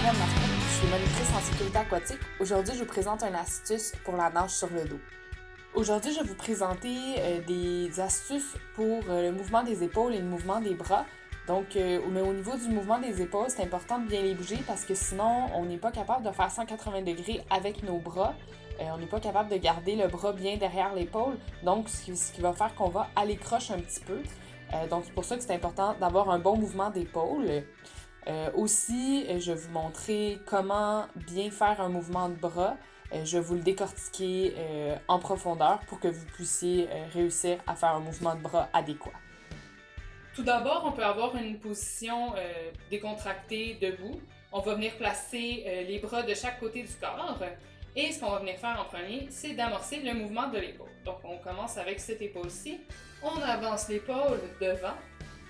Marianne Martin, je suis monitrice en sécurité aquatique. Aujourd'hui, je vous présente une astuce pour la nage sur le dos. Aujourd'hui, je vais vous présenter des astuces pour le mouvement des épaules et le mouvement des bras. Donc, mais au niveau du mouvement des épaules, c'est important de bien les bouger parce que sinon, on n'est pas capable de faire 180 degrés avec nos bras. On n'est pas capable de garder le bras bien derrière l'épaule. Donc, ce qui va faire qu'on va aller croche un petit peu. Donc, c'est pour ça que c'est important d'avoir un bon mouvement d'épaule. Aussi, je vais vous montrer comment bien faire un mouvement de bras. Je vais vous le décortiquer en profondeur pour que vous puissiez réussir à faire un mouvement de bras adéquat. Tout d'abord, on peut avoir une position décontractée debout. On va venir placer les bras de chaque côté du corps. Et ce qu'on va venir faire en premier, c'est d'amorcer le mouvement de l'épaule. Donc, on commence avec cette épaule-ci. On avance l'épaule devant.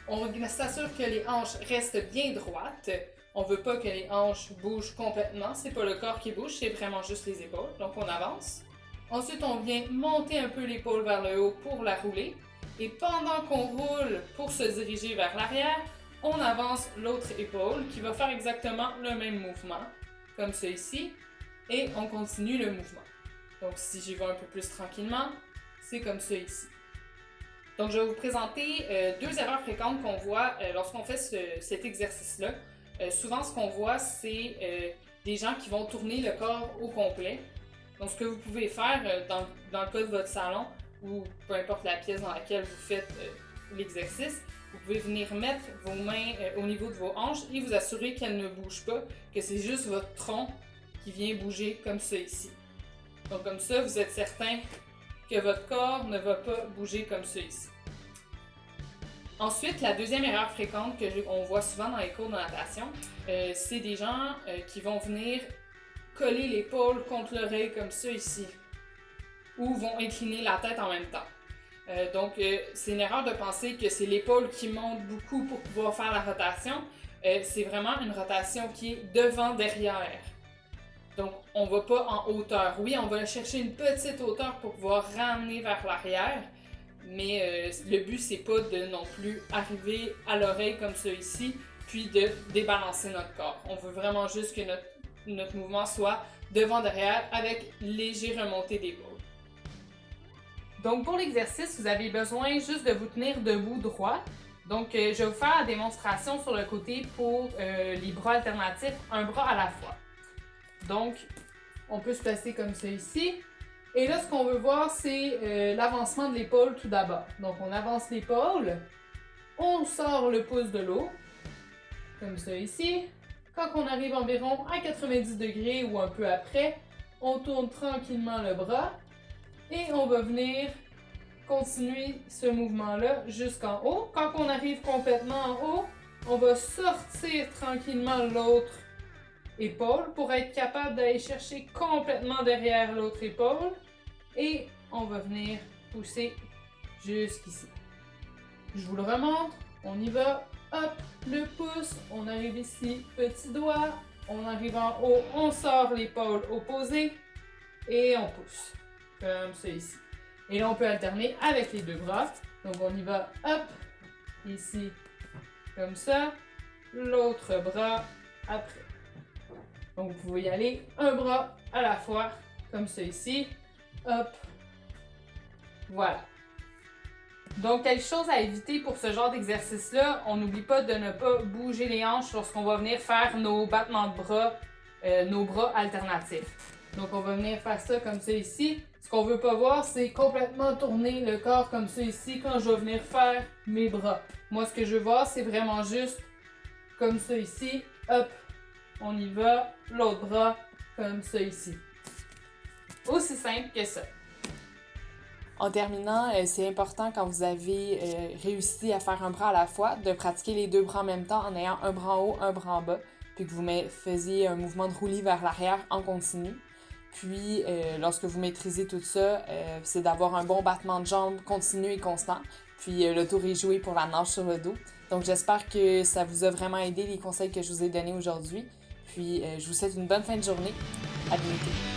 On s'assure que les hanches restent bien droites. On ne veut pas que les hanches bougent complètement. C'est pas le corps qui bouge, c'est vraiment juste les épaules. Donc, on avance. Ensuite, on vient monter un peu l'épaule vers le haut pour la rouler. Et pendant qu'on roule pour se diriger vers l'arrière, on avance l'autre épaule qui va faire exactement le même mouvement, comme ça ici. Et on continue le mouvement. Donc, si j'y vais un peu plus tranquillement, c'est comme ça ici. Donc, je vais vous présenter deux erreurs fréquentes qu'on voit lorsqu'on fait cet exercice-là. Souvent, ce qu'on voit, c'est des gens qui vont tourner le corps au complet. Donc, ce que vous pouvez faire dans le cas de votre salon, ou peu importe la pièce dans laquelle vous faites l'exercice, vous pouvez venir mettre vos mains au niveau de vos hanches et vous assurer qu'elles ne bougent pas, que c'est juste votre tronc qui vient bouger comme ça ici. Donc comme ça, vous êtes certain que votre corps ne va pas bouger comme ça ici. Ensuite, la deuxième erreur fréquente qu'on voit souvent dans les cours de natation, c'est des gens qui vont venir coller l'épaule contre l'oreille comme ça ici, ou vont incliner la tête en même temps. Donc, c'est une erreur de penser que c'est l'épaule qui monte beaucoup pour pouvoir faire la rotation. C'est vraiment une rotation qui est devant-derrière. Donc, on ne va pas en hauteur. Oui, on va chercher une petite hauteur pour pouvoir ramener vers l'arrière, mais le but, c'est pas de non plus arriver à l'oreille comme ça ici, puis de débalancer notre corps. On veut vraiment juste que notre mouvement soit devant-derrière avec léger remontée d'épaule. Donc, pour l'exercice, vous avez besoin juste de vous tenir debout droit. Donc, je vais vous faire la démonstration sur le côté pour les bras alternatifs, un bras à la fois. Donc, on peut se placer comme ça ici. Et là, ce qu'on veut voir, c'est l'avancement de l'épaule tout d'abord. Donc, on avance l'épaule, on sort le pouce de l'eau, comme ça ici. Quand on arrive environ à 90 degrés ou un peu après, on tourne tranquillement le bras. Et on va venir continuer ce mouvement-là jusqu'en haut. Quand on arrive complètement en haut, on va sortir tranquillement l'autre épaule pour être capable d'aller chercher complètement derrière l'autre épaule. Et on va venir pousser jusqu'ici. Je vous le remontre. On y va. Hop, le pouce. On arrive ici, petit doigt. On arrive en haut, on sort l'épaule opposée et on pousse. Comme ça ici. Et là, on peut alterner avec les deux bras. Donc, on y va, hop, ici, comme ça. L'autre bras après. Donc, vous pouvez y aller un bras à la fois, comme ça ici. Hop. Voilà. Donc, quelque chose à éviter pour ce genre d'exercice-là, on n'oublie pas de ne pas bouger les hanches lorsqu'on va venir faire nos battements de bras, nos bras alternatifs. Donc, on va venir faire ça comme ça ici. Ce qu'on veut pas voir, c'est complètement tourner le corps comme ça ici quand je vais venir faire mes bras. Moi, ce que je veux voir, c'est vraiment juste comme ça ici. Hop, on y va. L'autre bras comme ça ici. Aussi simple que ça. En terminant, c'est important quand vous avez réussi à faire un bras à la fois, de pratiquer les deux bras en même temps en ayant un bras en haut, un bras en bas, puis que vous faisiez un mouvement de roulis vers l'arrière en continu. Puis, lorsque vous maîtrisez tout ça, c'est d'avoir un bon battement de jambes continu et constant. Puis, le tour est joué pour la nage sur le dos. Donc, j'espère que ça vous a vraiment aidé les conseils que je vous ai donnés aujourd'hui. Puis, je vous souhaite une bonne fin de journée. À bientôt.